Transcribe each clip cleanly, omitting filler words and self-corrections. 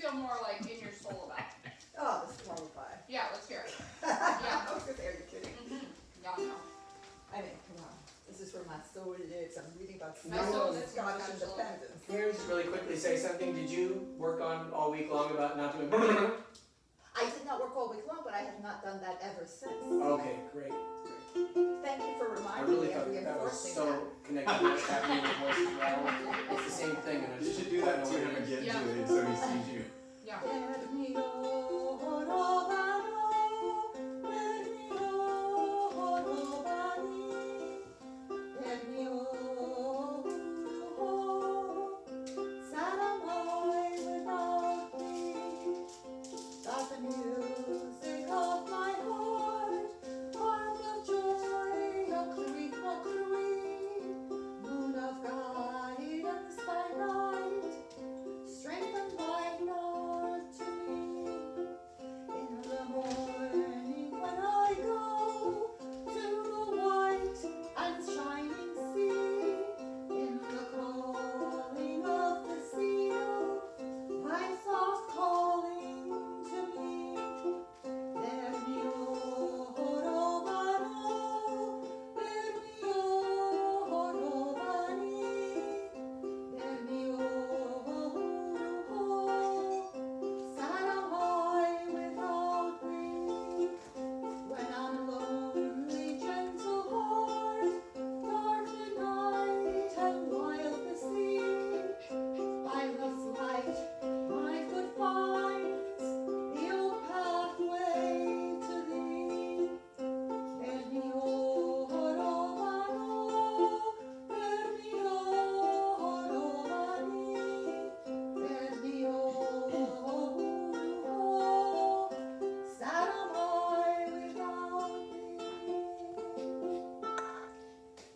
feel more like in your soul about? Oh, this is horrified. Yeah, let's hear it. Yeah. I was gonna say, are you kidding? Yeah, no. I mean, come on. This is where my soul lives. I'm reading about My soul lives in Scottish my soul. independence. Can I just really quickly say something? Did you work on all week long about not doing? I did not work all week long, but I have not done that ever since. Okay, great. Thank you for I reminding really me thought and that was reinforcing so that. connected to what's happening in your voice as well. It's the same thing, and I You just should do that don't to know him what it is. again, Yeah. Julie, so he sees you. Yeah. Music of my heart, heart of joy, a creek, moon of guidance by night, strengthen my heart to me. In the morning when I go to the white and shining sea, in the calling of the seal, my soft calling to me. Per mio romano, per mio romani, per mio sarà mai without thee. When I'm lonely, gentle heart, dark the night and wild the sea, by love's light my foot finds the old pathway to thee. Per mio romano, per mio romani, per mio sarà mai without thee.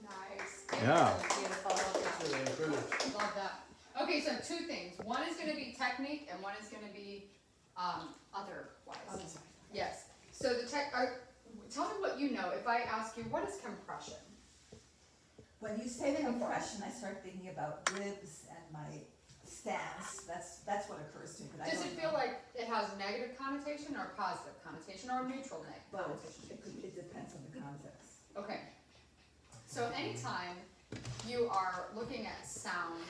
Nice. Yeah. Beautiful. It's really improved. Love that. Okay, so two things. One is going to be technique, and one is going to be otherwise. Yes. So the tell me what you know. If I ask you, what is compression? When you say the compression, I start thinking about ribs and my stance. That's what occurs to me. But I Does don't it feel know. like it has negative connotation or positive connotation or neutral Both. connotation? It depends on the context. Okay. So anytime you are looking at sound,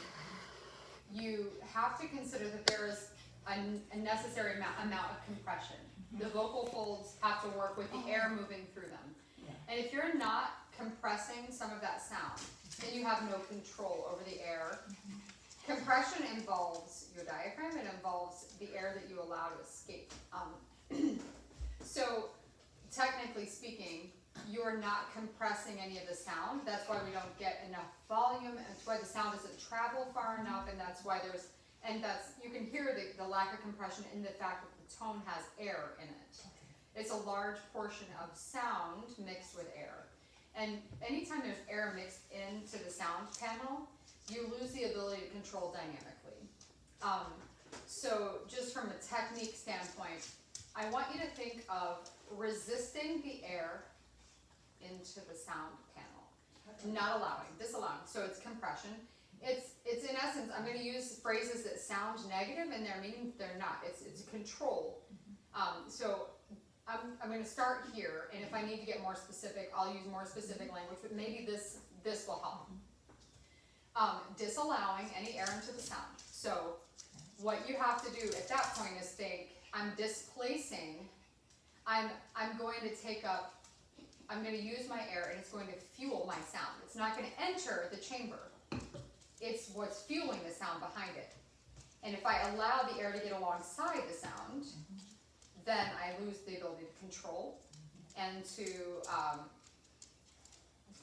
you have to consider that there is a necessary amount of compression. The vocal folds have to work with the air moving through them. Yeah. And if you're not compressing some of that sound, then you have no control over the air. Compression involves your diaphragm, it involves the air that you allow to escape. So technically speaking, you're not compressing any of the sound. That's why we don't get enough volume, and that's why the sound doesn't travel far enough, and that's why you can hear the lack of compression in the fact that the tone has air in it. It's a large portion of sound mixed with air. And anytime there's air mixed into the sound panel, you lose the ability to control dynamically. So just from a technique standpoint, I want you to think of resisting the air into the sound panel, not allowing, disallowing. So it's compression. It's in essence, I'm going to use phrases that sound negative and they're meaning they're not. It's control. So I'm going to start here, and if I need to get more specific, I'll use more specific language, but maybe this will help. Disallowing any air into the sound. So what you have to do at that point is think, I'm displacing, I'm going to take up, I'm going to use my air and it's going to fuel my sound. It's not going to enter the chamber. It's what's fueling the sound behind it. And if I allow the air to get alongside the sound, then I lose the ability to control and to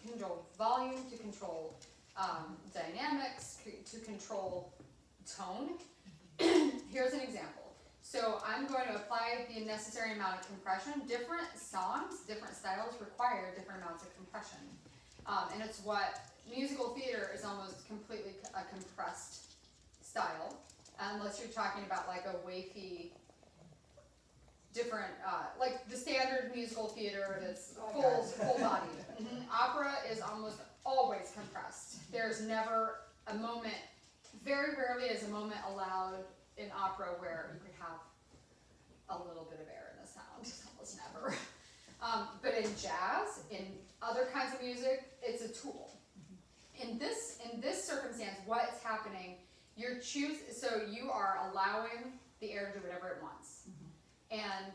control volume, to control dynamics, to control tone. Here's an example. So I'm going to apply the necessary amount of compression. Different songs, different styles require different amounts of compression. And it's what musical theater is almost completely a compressed style, unless you're talking about like a wafy, different, like the standard musical theater that's full body. Opera is almost always compressed. There's never a moment, very rarely is a moment allowed in opera where you could have a little bit of air in the sound, almost never. But in jazz, in other kinds of music, it's a tool. In this circumstance, what's happening, so you are allowing the air to do whatever it wants. And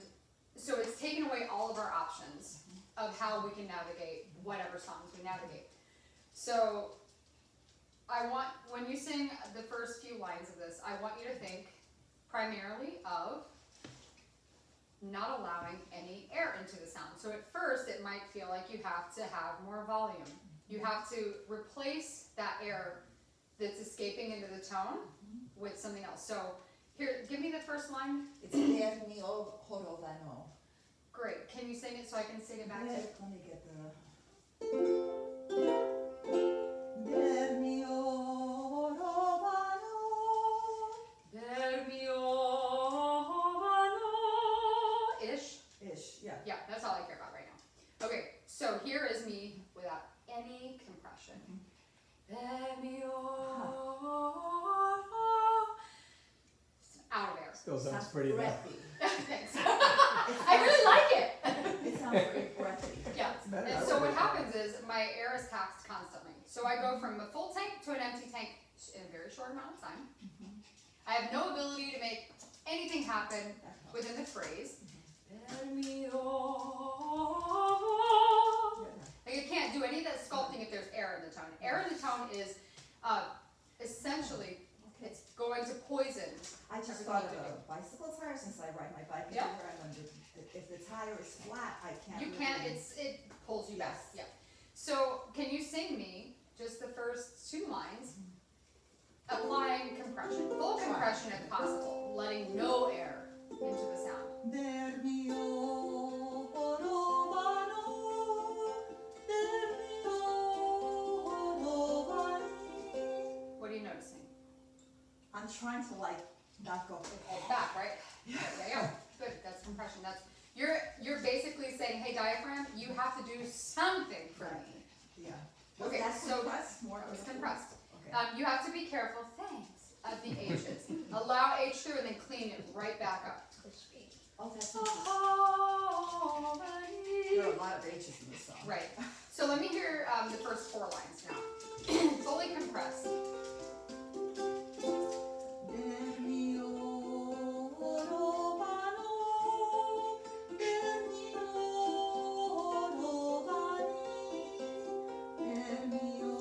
so it's taken away all of our options of how we can navigate whatever songs we navigate. So when you sing the first few lines of this, I want you to think primarily of not allowing any air into the sound. So at first it might feel like you have to have more volume. You have to replace that air that's escaping into the tone with something else. So here, give me the first line. It's per mio horovano. Great. Can you sing it so I can sing it back to you? Let me get the... Per mio horovano. Per mio ish. Ish, yeah. Yeah, that's all I care about right now. Okay, so here is me without any compression. Per mio out of air. Still sounds pretty low. breathy. Thanks. I really like it. It sounds very breathy. Yeah. It's better. I And so would what do happens is my air is taxed constantly. So I go from a full tank to an empty tank in a very short amount of time. I have no ability to make anything happen within the phrase. Like I can't do any of that sculpting if there's air in the tone. Air in the tone is essentially it's going to poison. I just everything thought you of do. a bicycle tire since I ride my bike Yeah. everywhere. I wondered if the tire is flat, I can't. You really- can't. It pulls you back. Yeah. So can you sing me just the first two lines, applying compression, full compression if possible, letting no air into the sound. Per mio horovano, per mio horovani. What are you noticing? I'm trying to not go. Hold back, right? Yeah. Good. That's compression. You're basically saying, hey diaphragm, you have to do something for me. Yeah. Okay, That's so compressed more. it's compressed. Okay. You have to be careful. Thanks. Of the H's. Allow H through and then clean it right back up. Oh, that's interesting. There are a lot of H's in this song. Right. So let me hear the first four lines now. Fully compressed. Per mio horovano, per mio horovani, per mio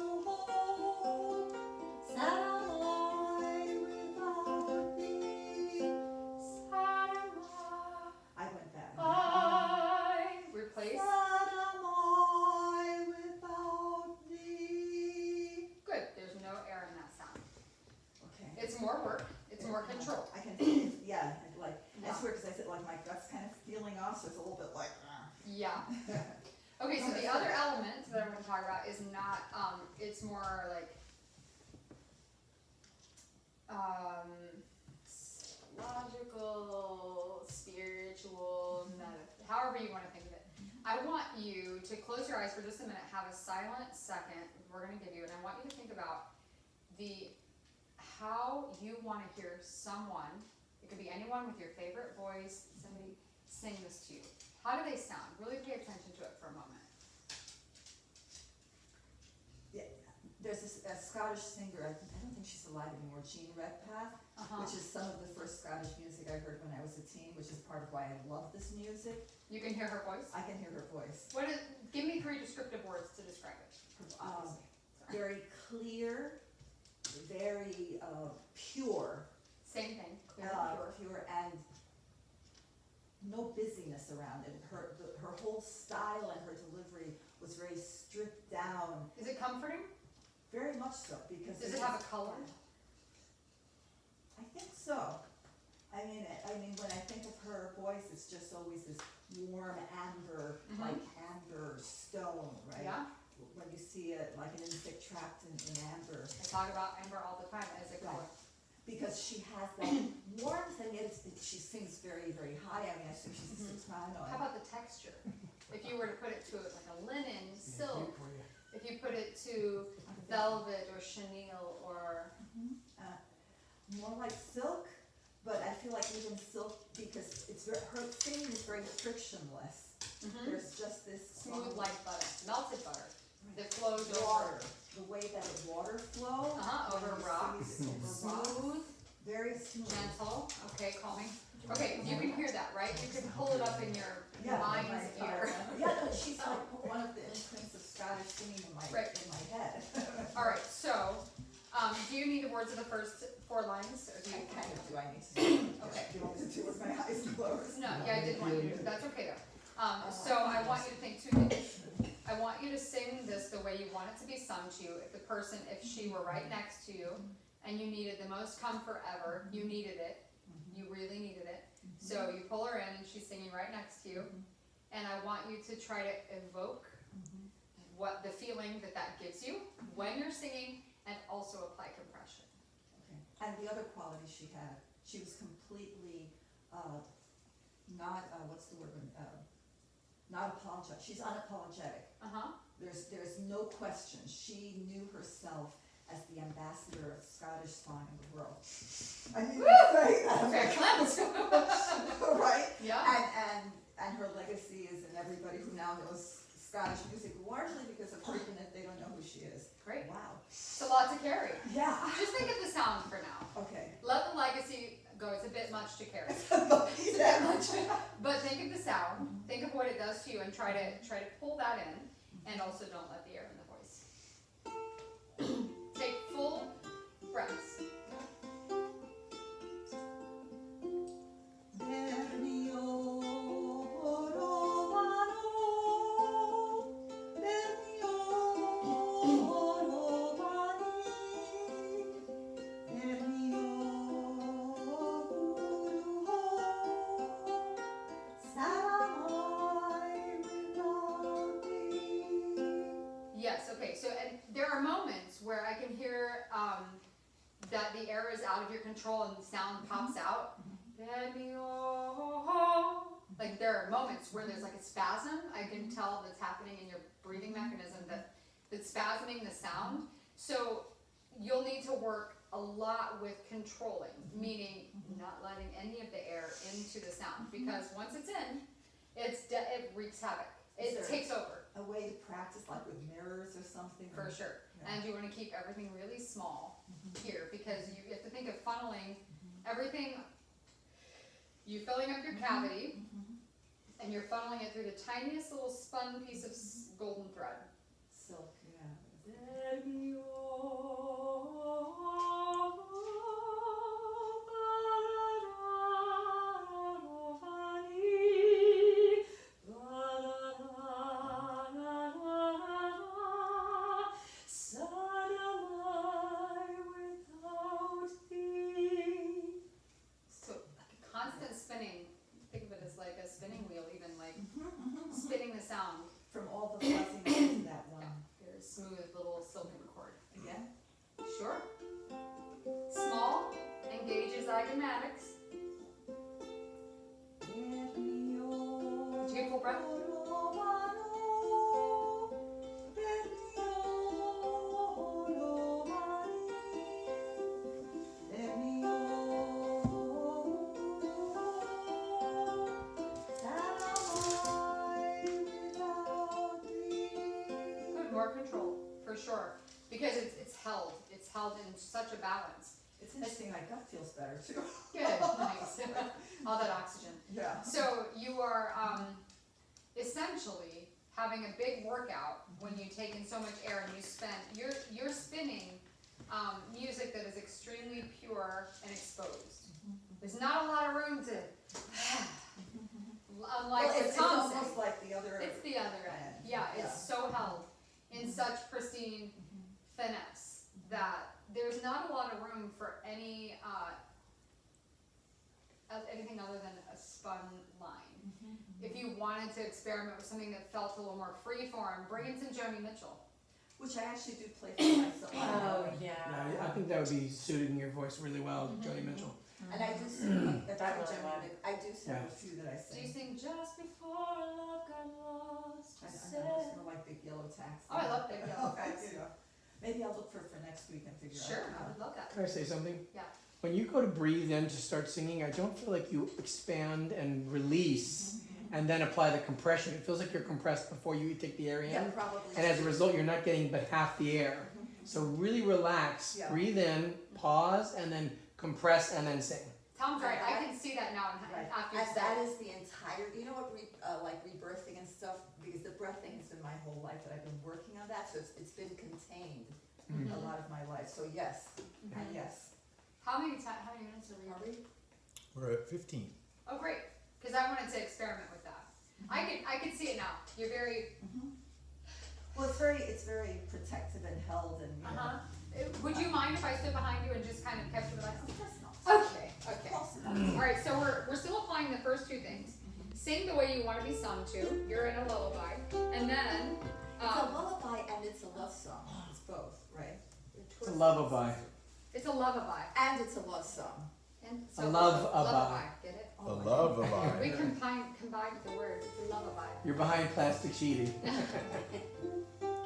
horovano, sarai without thee. I went back. I replace. Sarai without thee. Good. There's no air in that sound. Okay. It's more work. It's more control. I can, yeah, like, that's Yeah. weird because I said like my gut's kind of feeling off, so it's a little bit like, Yeah. Okay, so the other element that I'm going to talk about is not, it's more like, logical, spiritual, however you want to think of it. I want you to close your eyes for just a minute, have a silent second, we're going to give you, and I want you to think about how you want to hear someone, it could be anyone with your favorite voice, somebody sing this to you. How do they sound? Really pay attention to it for a moment. there's this Scottish singer, I don't think she's alive anymore, Jean Redpath, which is some of the first Scottish music I heard when I was a teen, which is part of why I love this music. You can hear her voice? I can hear her voice. Give me 3 descriptive words to describe it. Obviously. Sorry. Very clear, very pure. Same thing, clear and pure. Pure and no busyness around it. Her whole style and her delivery was very stripped down. Is it comforting? Very much so, because Does it have a color? I think so. I mean, when I think of her voice, it's just always this warm amber, like amber stone, right? Yeah. When you see it, like an insect trapped in amber. I talk about amber all the time as a color. Because she has that warmth, and yet she sings very, very high. I mean, I assume she's a soprano. How about the texture? If you were to put it to like a linen, silk, if you put it to velvet or chenille or more like silk, but I feel like even silk, because it's very, her singing is very frictionless. There's just this Smooth like butter, melted butter, that right, flows over. water, the way that the water flows. Over rocks, smooth, Very smooth. gentle, okay, calming. Okay, you can hear that, right? You can pull it up in your Yeah, mind's ear. Yeah, no, she's like one of the imprints of Scottish singing in my Right. head. Alright, so, do you need the words of the first 4 lines, or do I you? kind of do, I need to. Okay. Do you want me to do with my eyes closed? No, yeah, I did want you to, that's okay though. So I want you to think 2 things. I want you to sing this the way you want it to be sung to you. If she were right next to you, and you needed the most comfort ever, you needed it, you really needed it. So you pull her in and she's singing right next to you, and I want you to try to evoke what the feeling that gives you when you're singing, and also apply compression. Okay. And the other quality she had, she was completely, not, what's the word, not apologetic, she's unapologetic. There's no question, she knew herself as the ambassador of Scottish song in the world. I need to say that. Fair cleanse. Right? Yeah. And her legacy is in everybody who now knows Scottish music, largely because of her, even if they don't know who she is. Great. Wow. It's a lot to carry. Yeah. Just think of the sound for now. Okay. Let the legacy go. It's a bit much to carry. It's a bit much. But think of the sound. Think of what it does to you, and try to pull that in. And also don't let the air in the voice. Take full breaths. Yes, okay, so and there are moments where I can hear that the air is out of your control and the sound pops out. Like there are moments where there's like a spasm. I can tell that's happening in your breathing mechanism that's spasming the sound. So you'll need to work a lot with controlling, meaning not letting any of the air into the sound, because once it's in, it wreaks havoc. It takes over. A way to practice, like with mirrors or something? For sure. Yeah. And you want to keep everything really small here, because you have to think of funneling everything. You're filling up your cavity, and you're funneling it through the tiniest little spun piece of golden thread. Silk, yeah. So like a constant spinning. Think of it as like a spinning wheel, even like spinning the sound. From all the fuzziness to that one. Yeah, very smooth little silken cord. Again? Sure. Small, engages eigenmatics. Did you get full breath? Good, more control, for sure. Because it's held in such a balance. It's interesting, my gut feels better too. Good, nice. All that oxygen. Yeah. So you are essentially having a big workout when you take in so much air and you're spinning music that is extremely pure and exposed. There's not a lot of room to unlike Well, the it's Tom almost sing. like the other. It's the other end. Yeah, it's so held in such pristine finesse that there's not a lot of room for anything other than a spun line. If you wanted to experiment with something that felt a little more freeform, bring in some Joni Mitchell. Which I actually do play for myself. Yeah, I think that would be suiting your voice really well, Joni Mitchell. And I do sing, like, That that's really Joni, I do sing Yeah. a few that I Do you sing. sing just before love got lost? I You know, said. it's more like Big Yellow Taxi. Oh, I love Big Yellow Okay, Taxi. you know. Maybe I'll look for next week and figure Sure, out I would love that. Can I say something? Yeah. when you go to breathe in to start singing, I don't feel like you expand and release and then apply the compression. It feels like you're compressed before you take the air in. Yeah, probably. And as a result, you're not getting but half the air. So really relax, Yeah. breathe in, pause, and then compress, and then sing. Tom's right, I can see that now Right. after you And said that it. is the entire, you know what, like rebirthing and stuff, because the breathing has been my whole life that I've been working on that, so it's been contained a lot of my life, so yes, and yes. How many minutes are Are we? we? We're at 15. Oh, great, because I wanted to experiment with that. I could see it now. You're very, Well, it's very protective and held and, you know. Would you mind if I stood behind you and just kind of kept you relaxed? Of course not. Okay, okay. Close enough. All right, so we're still applying the first two things. Sing the way you want to be sung to. You're in a lullaby, and then It's a lullaby and it's a love song, it's both, right? It's a lullaby. it's a lullaby. And it's a love song. And A love-a-bye. Get it? A Oh my love of We I. combined the words. It's a lullaby. You're behind plastic sheeting.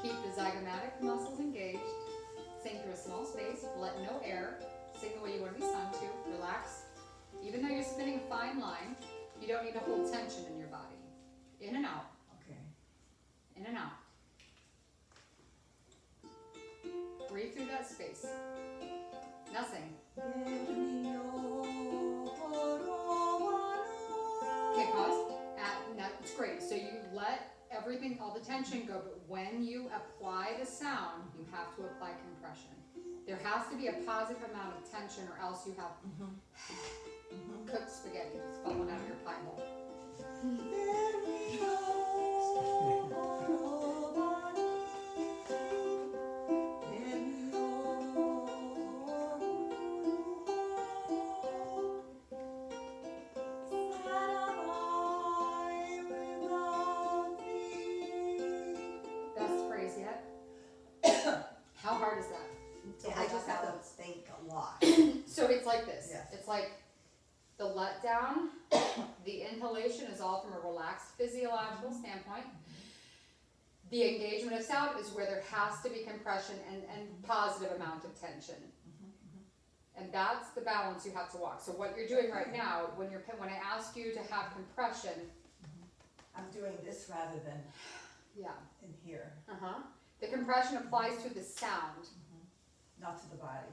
Keep the zygomatic muscles engaged. Sing through a small space. Let no air. Sing the way you want to be sung to. Relax. Even though you're spinning a fine line, you don't need to hold tension in your body. In and out. Okay. In and out. Breathe through that space. Now sing. Okay, pause. That's great. So you let everything, all the tension go, but when you apply the sound, you have to apply compression. There has to be a positive amount of tension or else you have cooked spaghetti just falling out of your pie hole. Best phrase yet? How hard is that? Yeah, I just have to think a lot. So it's like this. Yes. It's like the letdown, the inhalation is all from a relaxed physiological standpoint. The engagement of sound is where there has to be compression and positive amount of tension. And that's the balance you have to walk. So what you're doing right now, when I ask you to have compression, I'm doing this rather than yeah, in here, the compression applies to the sound. not to the body.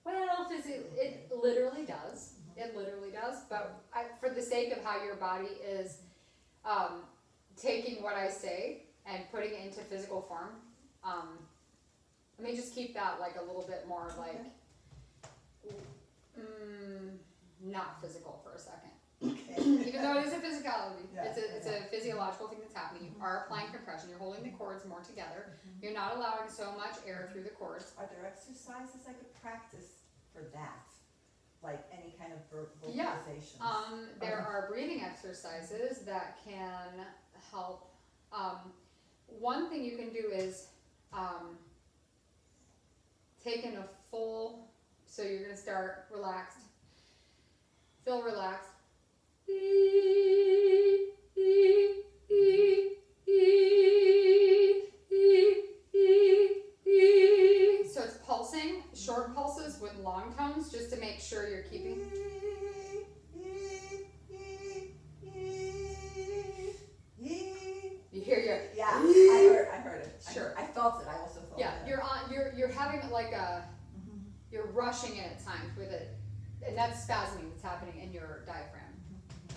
Well, it literally does. It literally does. But for the sake of how your body is taking what I say and putting it into physical form, let me just keep that like a little bit more like not physical for a second. Even though it is a physicality, Yeah, it's a physiological thing that's happening. You are applying compression. You're holding the cords more together. You're not allowing so much air through the cords. Are there exercises I could practice for that? Like any kind of Yeah. vocalization? There are breathing exercises that can help. One thing you can do is taking a full, so you're going to start relaxed, feel relaxed. So it's pulsing, short pulses with long tones, just to make sure you're keeping. You hear your Yeah, I heard it. Sure. I felt it, I also felt it. yeah. You're having like you're rushing in at times with it, and that's spasming that's happening in your diaphragm.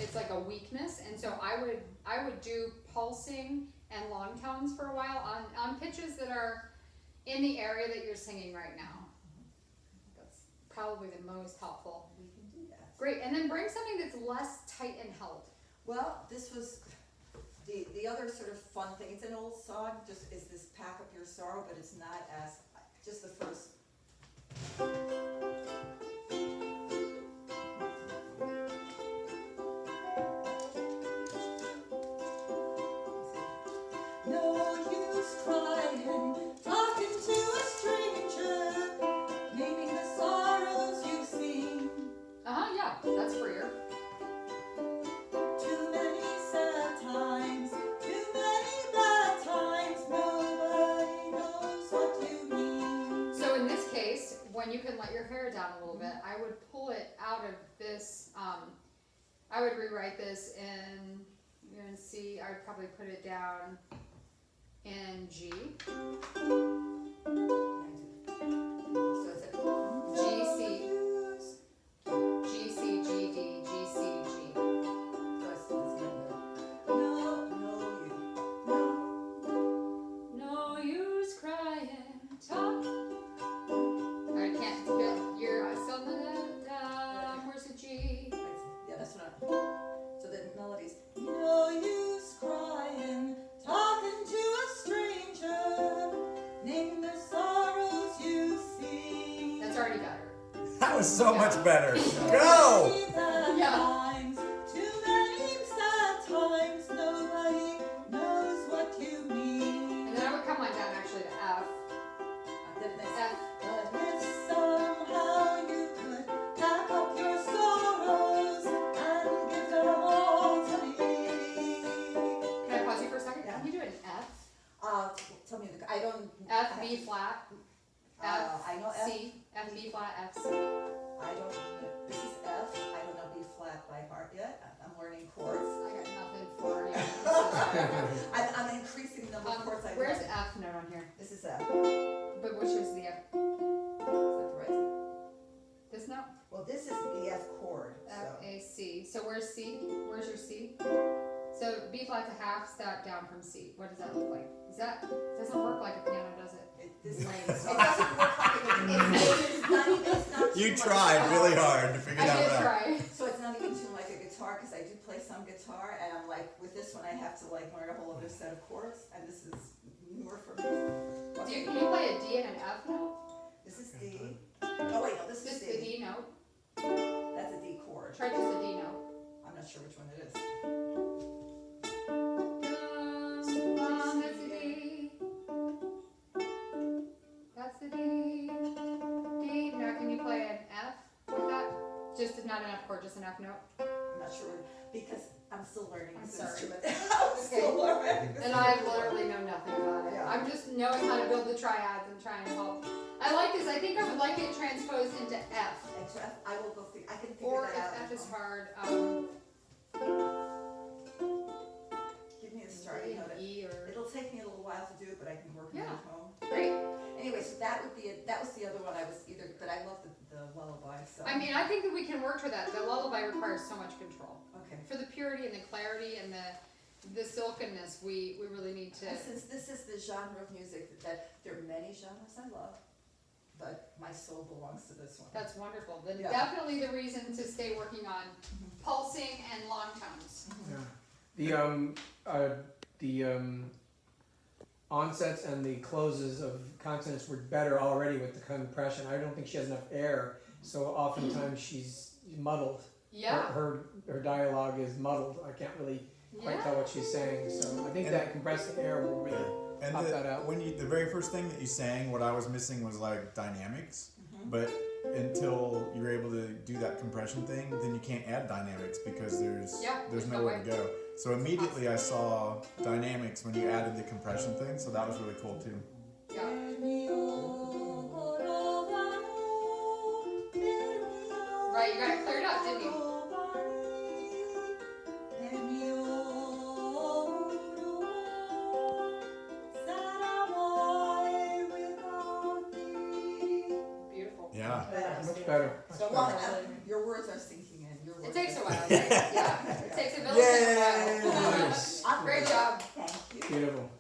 It's like a weakness, and so I would do pulsing and long tones for a while on pitches that are in the area that you're singing right now. That's probably the most helpful. We can do that. Great, and then bring something that's less tight and held. Well, this was, the other sort of fun thing, it's an old song, just is this Pack Up Your Sorrow, but it's not as, just the first. No use crying, talking to a stranger, naming the sorrows you've seen. Yeah, that's freer. Too many sad times, too many bad times, nobody knows what you mean. So in this case, when you can let your hair down out of this, I would rewrite this in, you're gonna see, I would probably put it down in G. So it's a G, C, G, C, G, D, G, C, G. So it's gonna go. No use crying, talk. I can't feel, you're still in the, where's the G? Yeah, that's what I'm. So the melodies. No use crying, talking to a stranger, naming the sorrows you see. That's already better. That was so Yeah. much better. Go! Yeah. Too many sad times, nobody knows what you mean. And then I would come on down actually to F. F. But if somehow you could pack up your sorrows and give them all to me. Can I pause you for a second? Yeah. Can you do an F? Tell me, I don't. F, B flat, F, I know F. C, F, B flat, F, C. I don't, this is F, I don't know B flat by heart yet, I'm learning chords. I got nothing for you. I'm increasing the number of chords I Where's learn. F note on here? This is F, is But which is the F? that the right? This note? Well, this is the F chord, F, so. A, C. So where's C? Where's your C? So B flat's a half step down from C. What does that look like? Doesn't work like a piano, does it? It doesn't work like it's not even, it's not You tuned like tried a really guitar. hard to figure I that did out. try. So it's not even tuned like a guitar, cause I do play some guitar, and I'm like, with this one I have to like learn a whole other set of chords, and this is newer for me. Can you play a D and an F note? This is D. Oh wait, no, this is Just the D. D note? That's a D chord. Try just the D note. I'm not sure which one it is. That's the D. That's the D. D. Now can you play an F with that? Just not an F chord, just an F note. I'm not sure, because I'm still learning I'm this sorry. instrument. I'm still learning this And I instrument. literally know nothing about it. Yeah. I'm just knowing how to build the triads and trying to help. I like this. I think I would like it transposed into F. And so I will go I can figure Or that if out. F is hard, Give me a starting note. E or It'll take me a little while to do it, but I can work on it Yeah. at home. great. Anyway, so that would be it. That was the other one I was either, but I love the lullaby, so. I mean, I think that we can work for that. The lullaby requires so much control. Okay. For the purity and the clarity and the silkiness, we really need to. And since this is the genre of music that there are many genres I love, but my soul belongs to this one. That's wonderful. Then Yeah. definitely the reason to stay working on pulsing and long tones. Yeah. The onsets and the closes of consonants were better already with the compression. I don't think she has enough air, so oftentimes she's muddled. Yeah. Her dialogue is muddled. I can't really quite Yeah. tell what she's saying. So I think And- that compressing air will really And pop that out. when the very first thing that you sang, what I was missing was like dynamics. Mhm. But until you're able to do that compression thing, then you can't add dynamics because there's Yeah, there's no nowhere way. to go. So immediately I saw dynamics when you added the compression thing, so that was really cool too. Yeah. Right, you got it cleared up, didn't you? Beautiful. Yeah. Much better. So long, your words are sinking in. Your words It takes a are while, sinking right? Yeah. It takes a village Yay! and a while. Nice. Great job. Thank you. Beautiful.